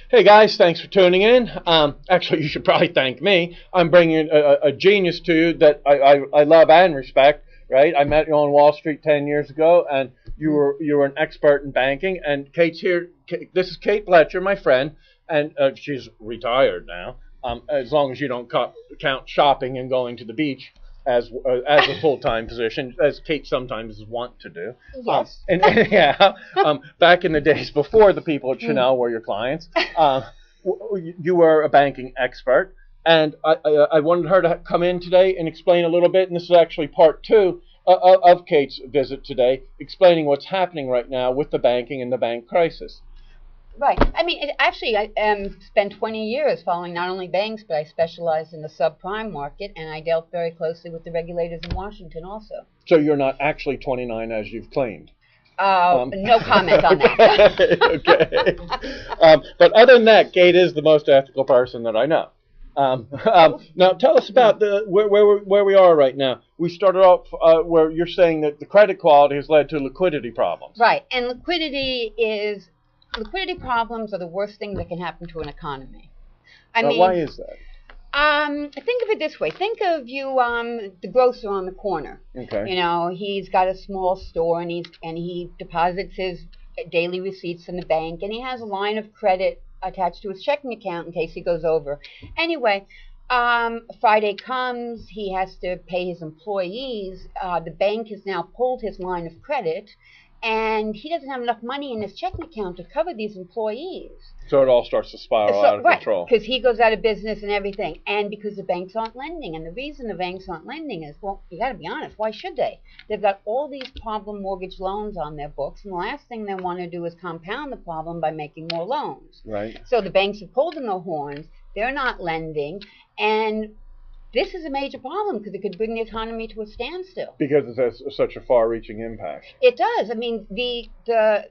Hey guys, thanks for tuning in. Actually, you should probably thank me. I'm bringing a genius to you that I love and respect. Right? I met you on Wall Street 10 years ago, and you were an expert in banking. And Kate's here. This is Kate Blecher, my friend, and she's retired now. As long as you don't count shopping and going to the beach as a full-time position, as Kate sometimes want to do. Yes. Back in the days before the people at Chanel were your clients, you were a banking expert, and I wanted her to come in today and explain a little bit, and this is actually part two of Kate's visit today, explaining what's happening right now with the banking and the bank crisis. Right. I mean, actually, I spent 20 years following not only banks, but I specialized in the subprime market, and I dealt very closely with the regulators in Washington also. So you're not actually 29 as you've claimed? No comment on that. Okay. But other than that, Kate is the most ethical person that I know. Now, tell us about where we are right now. We started off where you're saying that the credit quality has led to liquidity problems. Right. And liquidity problems are the worst thing that can happen to an economy. I mean, why is that? Think of it this way. Think of the grocer on the corner. Okay. You know, he's got a small store, and he deposits his daily receipts in the bank, and he has a line of credit attached to his checking account in case he goes over. Anyway, Friday comes, he has to pay his employees. The bank has now pulled his line of credit, and he doesn't have enough money in his checking account to cover these employees. So it all starts to spiral out of control. Right, because he goes out of business and everything, and because the banks aren't lending. And the reason the banks aren't lending is, well, you got to be honest, why should they? They've got all these problem mortgage loans on their books, and the last thing they want to do is compound the problem by making more loans. Right. So the banks have pulled in their horns, they're not lending, and this is a major problem because it could bring the economy to a standstill. Because it has such a far-reaching impact. It does. I mean, the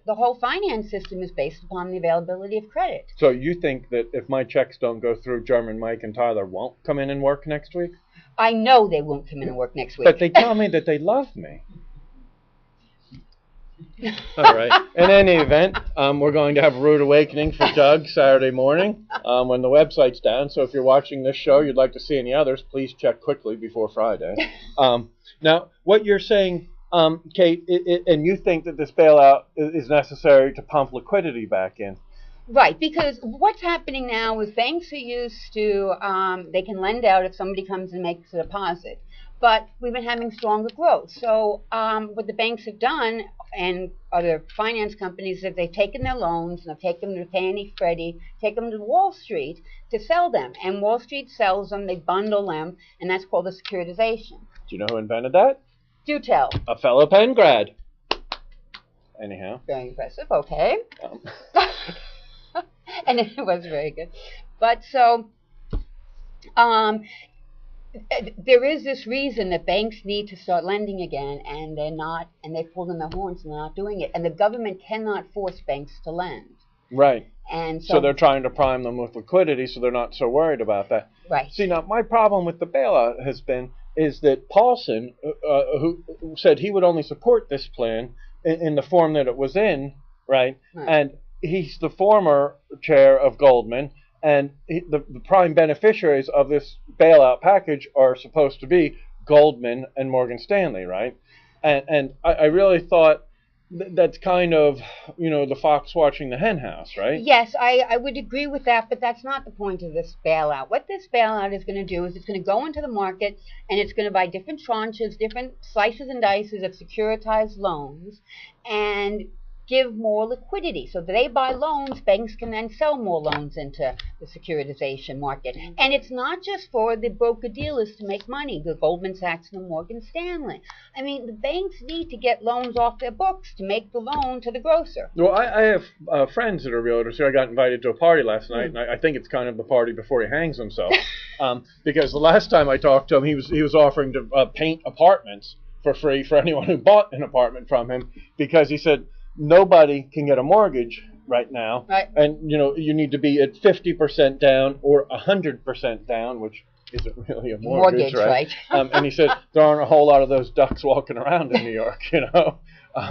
whole finance system is based upon the availability of credit. So you think that if my checks don't go through, German Mike and Tyler won't come in and work next week? I know they won't come in and work next week. But they tell me that they love me. All right. In any event, we're going to have a rude awakening for Doug Saturday morning when the website's down. So if you're watching this show, you'd like to see any others, please check quickly before Friday. Now, what you're saying, Kate, and you think that this bailout is necessary to pump liquidity back in. Right, because what's happening now is banks are used to, they can lend out if somebody comes and makes a deposit. But we've been having stronger growth. So what the banks have done, and other finance companies, is they've taken their loans and they've taken them to Fannie Freddie, take them to Wall Street to sell them. And Wall Street sells them, they bundle them, and that's called a securitization. Do you know who invented that? Do tell. A fellow Penn grad. Anyhow. Very impressive, okay. And it was very good. But so, there is this reason that banks need to start lending again, and they're not, and they've pulled in their horns and they're not doing it. And the government cannot force banks to lend. Right. And so they're trying to prime them with liquidity, so they're not so worried about that. Right. See, now my problem with the bailout is that Paulson, who said he would only support this plan in the form that it was in, right? And he's the former chair of Goldman. And the prime beneficiaries of this bailout package are supposed to be Goldman and Morgan Stanley, right? And I really thought that's kind of, the fox watching the hen house, right? Yes, I would agree with that, but that's not the point of this bailout. What this bailout is going to do is it's going to go into the market, and it's going to buy different tranches, different slices and dices of securitized loans, and give more liquidity. So they buy loans, banks can then sell more loans into the securitization market. And it's not just for the broker-dealers to make money, the Goldman Sachs and the Morgan Stanley. I mean, the banks need to get loans off their books to make the loan to the grocer. Well, I have friends that are realtors here. I got invited to a party last night, and I think it's kind of the party before he hangs himself. Because the last time I talked to him, he was offering to paint apartments for free for anyone who bought an apartment from him, because he said, nobody can get a mortgage right now, right. And you need to be at 50% down or 100% down, which isn't really a mortgage, right? And he said there aren't a whole lot of those ducks walking around in New York,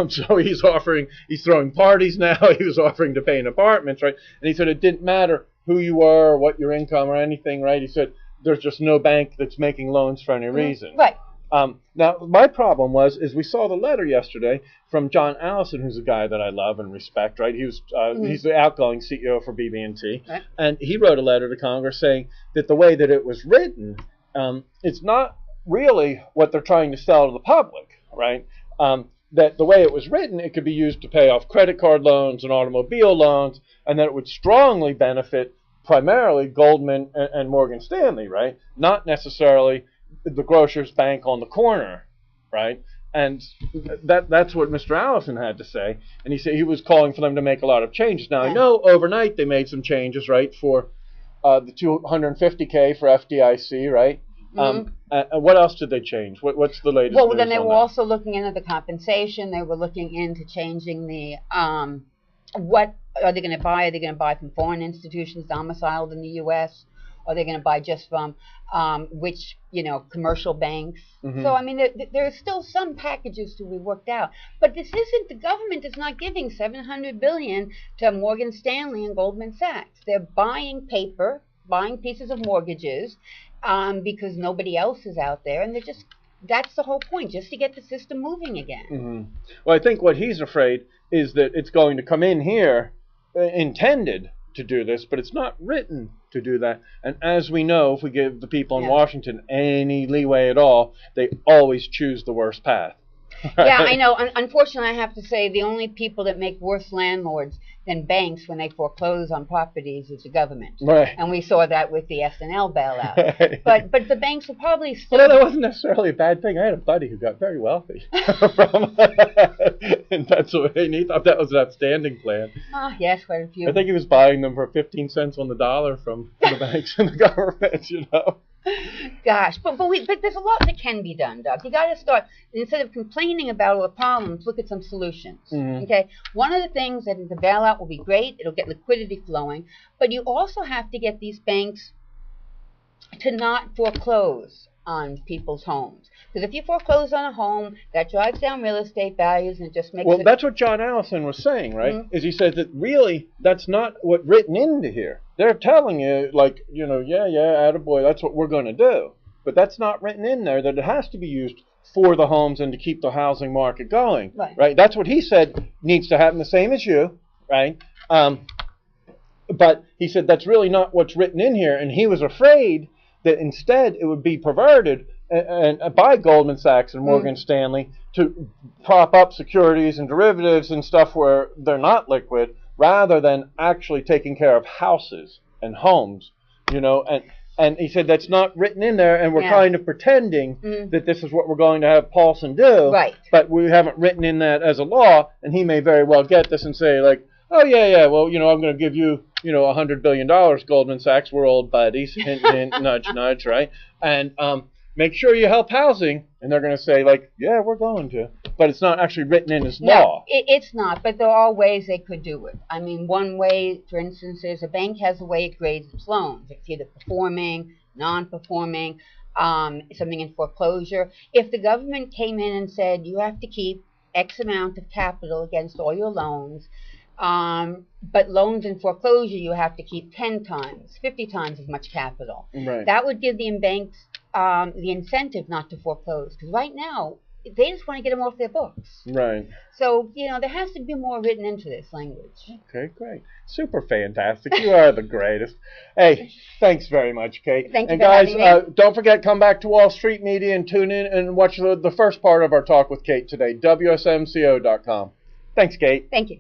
So he's throwing parties now. He was offering to pay in apartments, right? And he said it didn't matter who you were or what your income or anything, right? He said there's just no bank that's making loans for any reason. Right. Now, my problem is we saw the letter yesterday from John Allison, who's a guy that I love and respect, right? He's the outgoing CEO for BB&T, right. And he wrote a letter to Congress saying that the way that it was written, it's not really what they're trying to sell to the public, right? That the way it was written, it could be used to pay off credit card loans and automobile loans, and that it would strongly benefit primarily Goldman and Morgan Stanley, right? Not necessarily the grocer's bank on the corner, right? And that's what Mr. Allison had to say. And he said he was calling for them to make a lot of changes. Now, I know overnight they made some changes, right, for the $250K for FDIC, right? What else did they change? What's the latest? Well, then they were also looking into the compensation. They were looking into changing the what are they going to buy? Are they going to buy from foreign institutions domiciled in the U.S.? Are they going to buy just from which, commercial banks? So, I mean, there are still some packages to be worked out. But this isn't, the government is not giving $700 billion to Morgan Stanley and Goldman Sachs. They're buying paper, buying pieces of mortgages because nobody else is out there. And that's the whole point, just to get the system moving again. Well, I think what he's afraid is that it's going to come in here intended to do this, but it's not written to do that. And as we know, if we give the people in Washington any leeway at all, they always choose the worst path. Right? Yeah, I know. Unfortunately, I have to say the only people that make worse landlords than banks when they foreclose on properties is the government. Right. And we saw that with the S&L bailout. Right. But the banks will probably still... Well, that wasn't necessarily a bad thing. I had a buddy who got very wealthy from in Pennsylvania, and he thought that was an outstanding plan. Oh, yes, quite a few. I think he was buying them for 15 cents on the dollar from the banks and the government, Gosh, but there's a lot that can be done, Doug. You got to start, instead of complaining about all the problems, look at some solutions. Okay, one of the things that the bailout will be great. It'll get liquidity flowing, but you also have to get these banks to not foreclose on people's homes. Because if you foreclose on a home, that drives down real estate values and it just makes that's what John Allison was saying, right? Is he said that really that's not what's written into here. They're telling you, like, yeah, attaboy, that's what we're going to do. But that's not written in there, that it has to be used for the homes and to keep the housing market going. Right? That's what he said needs to happen, the same as you, right? But he said that's really not what's written in here, and he was afraid that instead it would be perverted and by Goldman Sachs and Morgan Stanley to prop up securities and derivatives and stuff where they're not liquid, rather than actually taking care of houses and homes, and he said that's not written in there, and we're kind of pretending that this is what we're going to have Paulson do, but we haven't written in that as a law, and he may very well get this and say, like, oh, yeah, well, I'm going to give you, $100 billion, Goldman Sachs, we're old buddies, hint, hint, nudge, nudge, right? And make sure you help housing, and they're going to say, like, yeah, we're going to. But it's not actually written in as law. It's not, but there are ways they could do it. I mean, one way, for instance, is a bank has a way it grades its loans. It's either performing, non-performing, something in foreclosure. If the government came in and said, you have to keep X amount of capital against all your loans, but loans in foreclosure, you have to keep 10 times, 50 times as much capital. Right. That would give the banks the incentive not to foreclose. Because right now, they just want to get them off their books. Right. So, there has to be more written into this language. Okay, great. Super fantastic. You are the greatest. Hey, thanks very much, Kate. Thank you and for guys, having me. Don't forget, come back to Wall Street Media and tune in and watch the first part of our talk with Kate today, WSMCO.com. Thanks, Kate. Thank you.